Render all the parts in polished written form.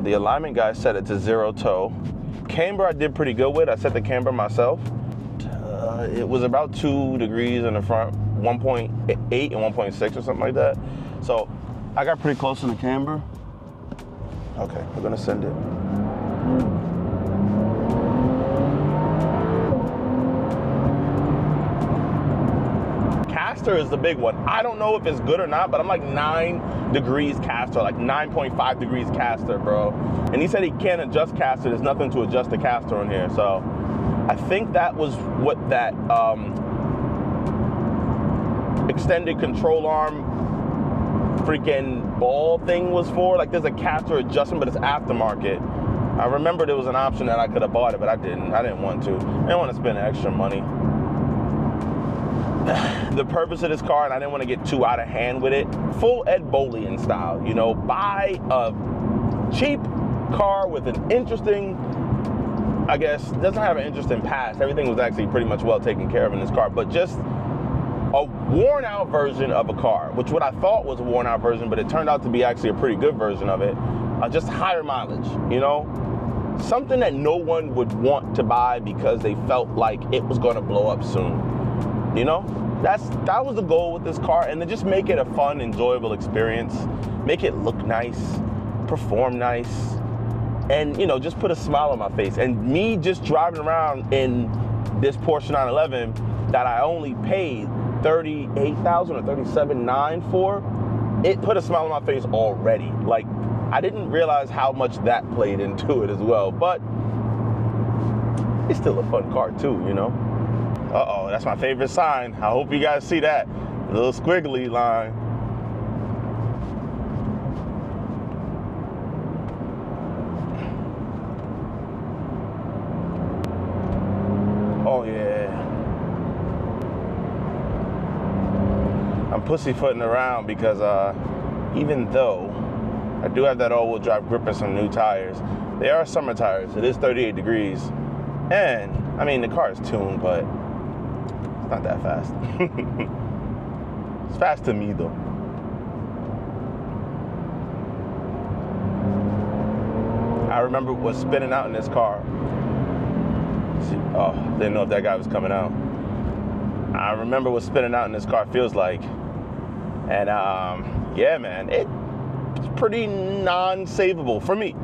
The alignment guy set it to 0 toe. Camber I did pretty good with. I set the camber myself. It was about 2 degrees in the front, 1.8 and 1.6 or something like that. So I got pretty close in the camber. Okay, we're gonna send it. Caster is the big one. I don't know if it's good or not, but I'm like 9 degrees caster, like 9.5 degrees caster, bro. And he said he can't adjust caster. There's nothing to adjust the caster on here. So I think that was what that extended control arm freaking ball thing was for. Like there's a caster adjustment, but it's aftermarket. I remember there was an option that I could have bought it, but I didn't. I didn't want to. I didn't want to spend extra money. The purpose of this car, and I didn't want to get too out of hand with it, full Ed Bolian style, you know, buy a cheap car with an interesting, I guess, doesn't have an interesting past. Everything was actually pretty much well taken care of in this car, but just a worn out version of a car, which what I thought was a worn out version, but it turned out to be actually a pretty good version of it. Just higher mileage, you know? Something that no one would want to buy because they felt like it was gonna blow up soon. You know, that was the goal with this car, and to just make it a fun, enjoyable experience, make it look nice, perform nice, and you know, just put a smile on my face. And me just driving around in this Porsche 911 that I only paid $38,000 or $37,900 for, it put a smile on my face already. Like I didn't realize how much that played into it as well, but it's still a fun car too, you know. Uh-oh, that's my favorite sign. I hope you guys see that. A little squiggly line. Oh, yeah. I'm pussyfooting around because even though I do have that all-wheel drive grip and some new tires, they are summer tires. It is 38 degrees. And, I mean, the car is tuned, but not that fast. It's fast to me though. I remember what was spinning out in this car. See, oh, didn't know if that guy was coming out. I remember what spinning out in this car feels like. And yeah, man, it's pretty non-savable for me,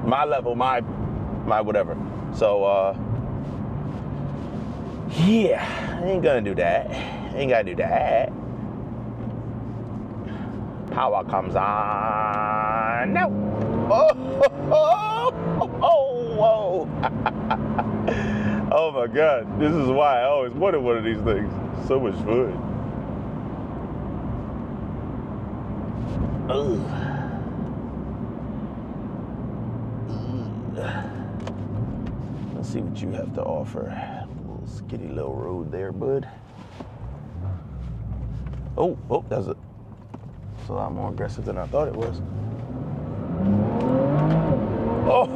my level, my whatever. So yeah, I ain't gonna do that. Ain't gotta do that. Power comes on. No. Whoa. Oh my God. This is why I always wanted one of these things. So much fun. Let's see what you have to offer. Skinny little road there, bud. Oh, that's a lot more aggressive than I thought it was. Oh,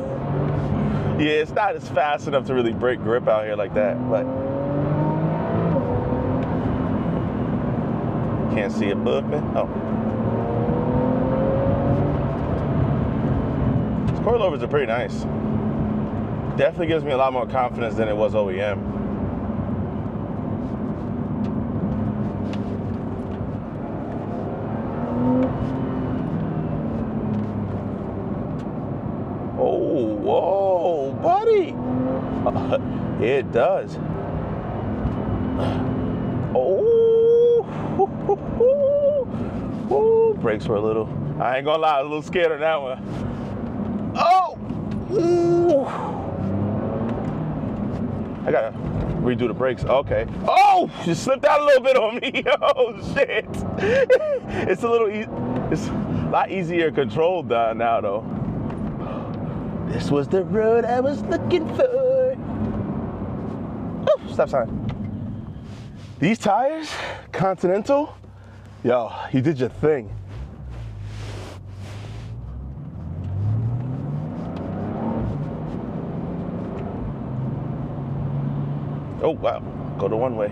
yeah, it's not as fast enough to really break grip out here like that, but can't see above me. Oh, these coilovers are pretty nice. Definitely gives me a lot more confidence than it was OEM. Whoa, buddy. It does. Oh, brakes were a little, I ain't gonna lie, a little scared of that one. Oh, ooh. I gotta redo the brakes. Okay. Oh, you slipped out a little bit on me. Oh, shit. It's a little, it's a lot easier controlled now, though. This was the road I was looking for. Oh, stop sign. These tires, Continental, yo, you did your thing. Oh, wow, go to one way.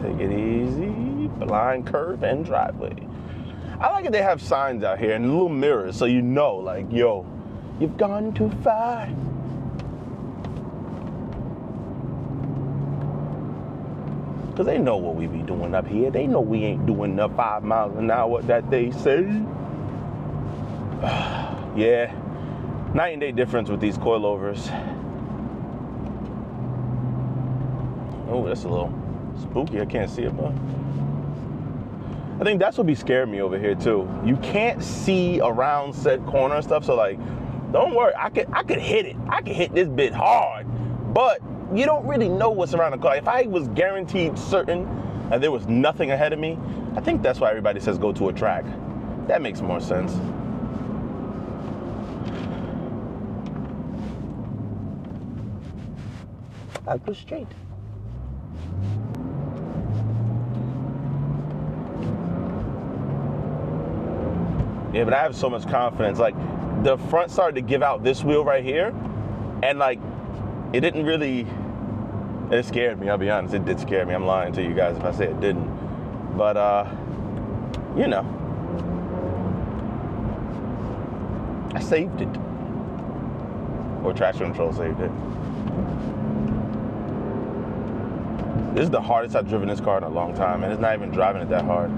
Take it easy. blind curve and driveway. I like it they have signs out here and little mirrors so you know, like, yo, you've gone too far. Because they know what we be doing up here. They know we ain't doing the 5 miles an hour that they say. Yeah, night and day difference with these coilovers. Oh, that's a little spooky. I can't see it, but I think that's what be scaring me over here too. You can't see around said corner and stuff. So like, don't worry. I could hit it. I could hit this bit hard, but you don't really know what's around the car. If I was guaranteed certain and there was nothing ahead of me, I think that's why everybody says go to a track. That makes more sense. I'll go straight. Yeah, but I have so much confidence. Like, the front started to give out this wheel right here, and like, it didn't really, it scared me, I'll be honest. It did scare me. I'm lying to you guys if I say it didn't. But, you know, I saved it. Or traction control saved it. This is the hardest I've driven this car in a long time, and it's not even driving it that hard.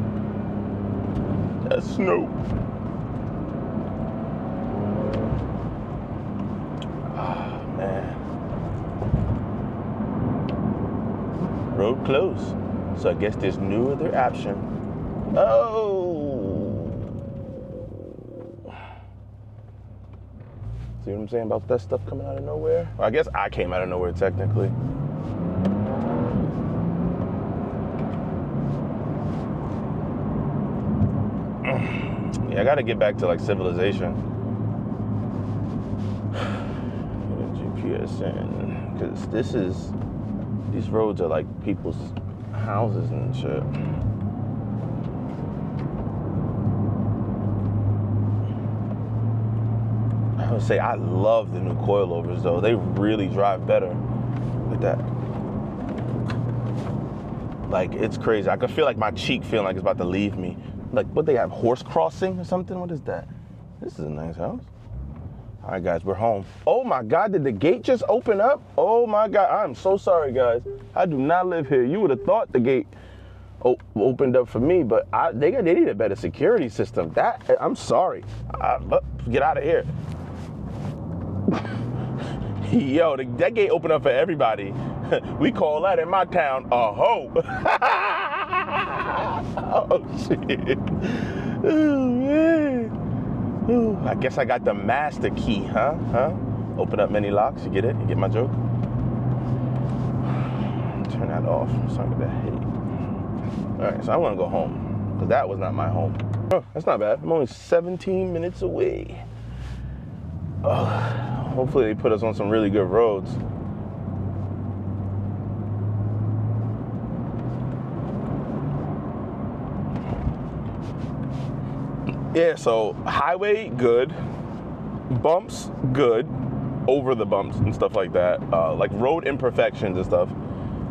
That's snow. Ah, man. Road closed. So I guess there's no other option. Oh. See what I'm saying about that stuff coming out of nowhere? Well, I guess I came out of nowhere technically. Yeah, I gotta get back to like civilization. GPS in, because these roads are like people's houses and shit. I would say I love the new coilovers though. They really drive better with that. Like, it's crazy. I can feel like my cheek feeling like it's about to leave me. Like, what they have, horse crossing or something? What is that? This is a nice house. All right, guys, we're home. Oh my God, did the gate just open up? Oh my God, I'm so sorry, guys. I do not live here. You would have thought the gate opened up for me, but they need a better security system. I'm sorry. Get out of here. Yo, that gate opened up for everybody. We call that in my town a hoe. Oh, shit. Oh, man. Ooh, I guess I got the master key, huh? Open up many locks. You get it? You get my joke? Turn that off. Sorry about that headache. All right, so I want to go home, because that was not my home. Oh, that's not bad. I'm only 17 minutes away. Oh, hopefully they put us on some really good roads. Yeah, so highway, good. Bumps, good. Over the bumps and stuff like that. Like road imperfections and stuff.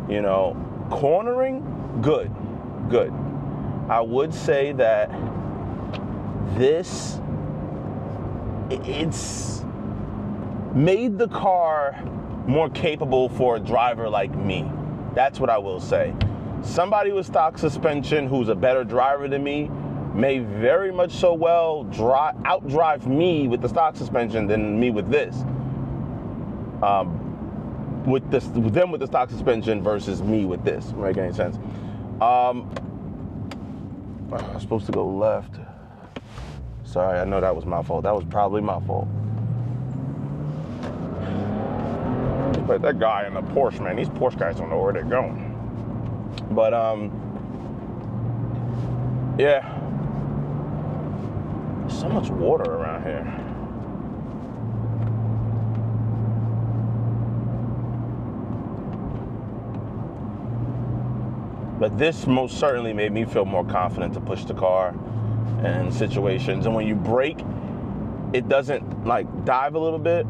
You know, cornering, good. Good. I would say that it's made the car more capable for a driver like me. That's what I will say. Somebody with stock suspension who's a better driver than me may very much so well outdrive me with the stock suspension than me with this. With them with the stock suspension versus me with this. Doesn't make any sense. I was supposed to go left. Sorry, I know that was my fault. That was probably my fault. But that guy in the Porsche, man, these Porsche guys don't know where they're going. But yeah. There's so much water around here. But this most certainly made me feel more confident to push the car in situations. And when you brake, it doesn't like dive a little bit.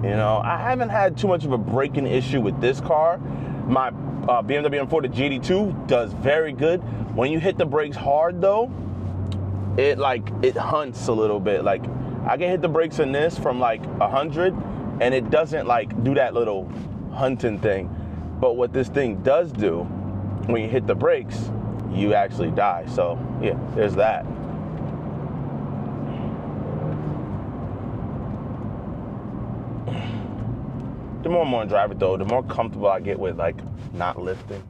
You know, I haven't had too much of a braking issue with this car, My BMW M4, the GD2, does very good. When you hit the brakes hard though, it hunts a little bit. Like I can hit the brakes in this from like 100 and it doesn't like do that little hunting thing. But what this thing does do, when you hit the brakes, you actually die. So yeah, there's that. The more I'm on drive it though, the more comfortable I get with like not lifting.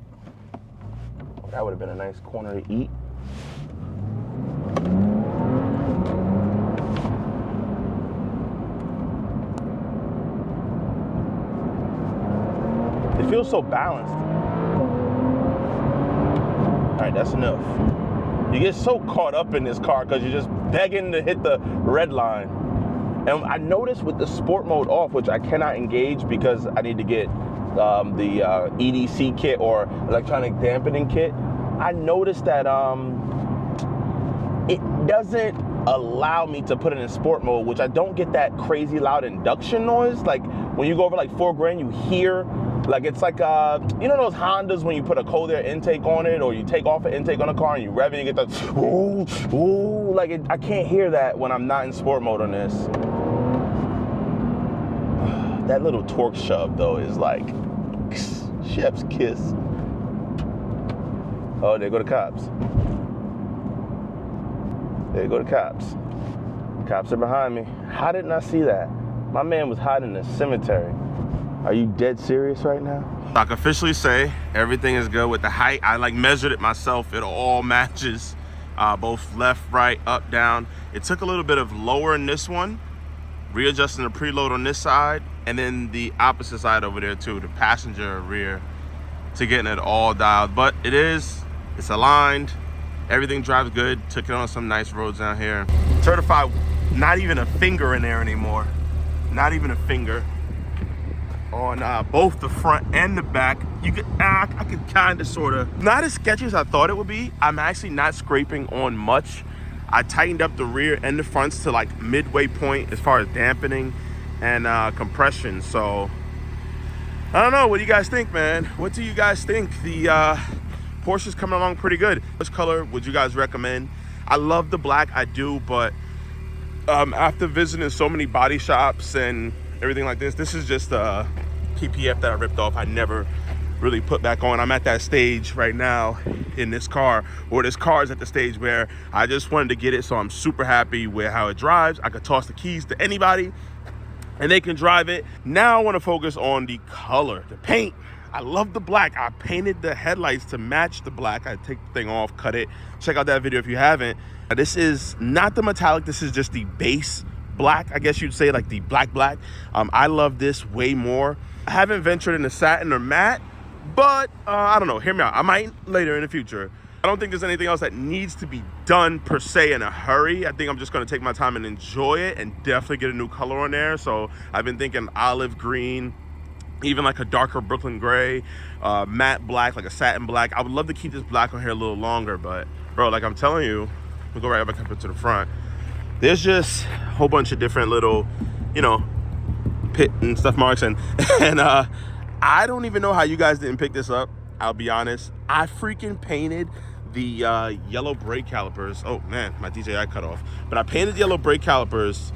Oh, that would have been a nice corner to eat. It feels so balanced. All right, that's enough. You get so caught up in this car because you're just begging to hit the red line. And I noticed with the sport mode off, which I cannot engage because I need to get the EDC kit or electronic dampening kit, I noticed that it doesn't allow me to put it in sport mode, which I don't get that crazy loud induction noise. Like when you go over like $4,000, you hear, like it's like, you know those Hondas when you put a cold air intake on it, or you take off an intake on a car and you rev it and you get the, ooh, ooh, like I can't hear that when I'm not in sport mode on this. That little torque shove though is like chef's kiss. Oh, there go the cops. There you go the cops. Cops are behind me. How didn't I see that? My man was hiding in the cemetery. Are you dead serious right now? I can officially say everything is good with the height. I like measured it myself. It all matches, both left, right, up, down. It took a little bit of lower in this one, readjusting the preload on this side, and then the opposite side over there too, the passenger rear, to getting it all dialed. But it's aligned. Everything drives good. Took it on some nice roads down here. Certified, not even a finger in there anymore. Not even a finger. On both the front and the back. You could, I could kind of sort of, not as sketchy as I thought it would be. I'm actually not scraping on much. I tightened up the rear and the fronts to like midway point as far as dampening and compression. So I don't know, what do you guys think, man? What do you guys think? The Porsche's coming along pretty good. Which color would you guys recommend? I love the black, I do, but after visiting so many body shops and everything like this is just a PPF that I ripped off. I never really put back on. I'm at that stage right now in this car, or this car is at the stage where I just wanted to get it, so I'm super happy with how it drives. I could toss the keys to anybody and they can drive it. Now I want to focus on the color, the paint. I love the black. I painted the headlights to match the black. I take the thing off, cut it. Check out that video if you haven't. This is not the metallic. This is just the base black, I guess you'd say, like the black. I love this way more. I haven't ventured into satin or matte, but I don't know. Hear me out. I might later in the future. I don't think there's anything else that needs to be done per se in a hurry. I think I'm just going to take my time and enjoy it, and definitely get a new color on there. So I've been thinking olive green, even like a darker Brooklyn gray, matte black, like a satin black. I would love to keep this black on here a little longer, but bro, like I'm telling you, we'll go right back up to the front. There's just a whole bunch of different little, you know, pit and stuff marks, and I don't even know how you guys didn't pick this up. I'll be honest. I freaking painted the yellow brake calipers. Oh man, my DJI cut off. But I painted the yellow brake calipers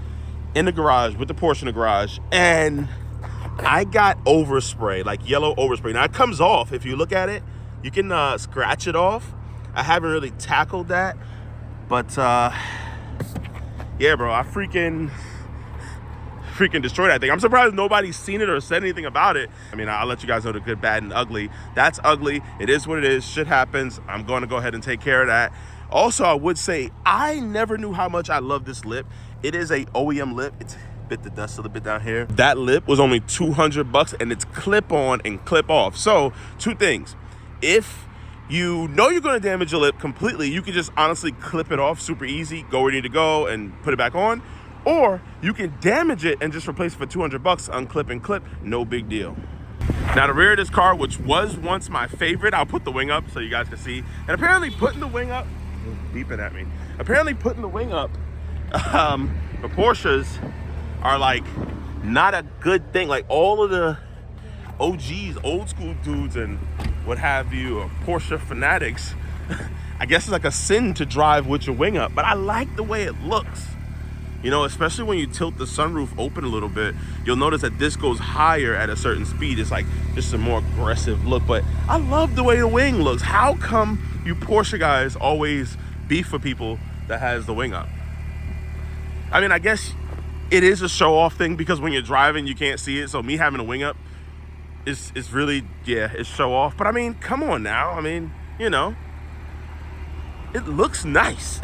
in the garage with the Porsche in the garage, and I got overspray, like yellow overspray. Now it comes off. If you look at it, you can scratch it off. I haven't really tackled that, but yeah, bro, I freaking destroyed that thing. I'm surprised nobody's seen it or said anything about it. I mean, I'll let you guys know the good, bad, and ugly. That's ugly. It is what it is. Shit happens. I'm going to go ahead and take care of that. Also, I would say I never knew how much I love this lip. It is a OEM lip. It's bit the dust a little bit down here. That lip was only $200, and it's clip on and clip off. So two things. If you know you're going to damage your lip completely, you can just honestly clip it off super easy, go where you need to go and put it back on. Or you can damage it and just replace it for $200, unclip and clip, no big deal. Now the rear of this car, which was once my favorite, I'll put the wing up so you guys can see. And apparently putting the wing up, beeping at me. Apparently putting the wing up, the Porsches are like not a good thing. Like all of the OGs, old school dudes and what have you, or Porsche fanatics, I guess it's like a sin to drive with your wing up, but I like the way it looks. You know, especially when you tilt the sunroof open a little bit, you'll notice that this goes higher at a certain speed. It's like just a more aggressive look, but I love the way the wing looks. How come you Porsche guys always beef for people that has the wing up? I mean, I guess it is a show off thing because when you're driving, you can't see it. So me having a wing up is really, yeah, it's show off. But I mean, come on now. I mean, you know, it looks nice.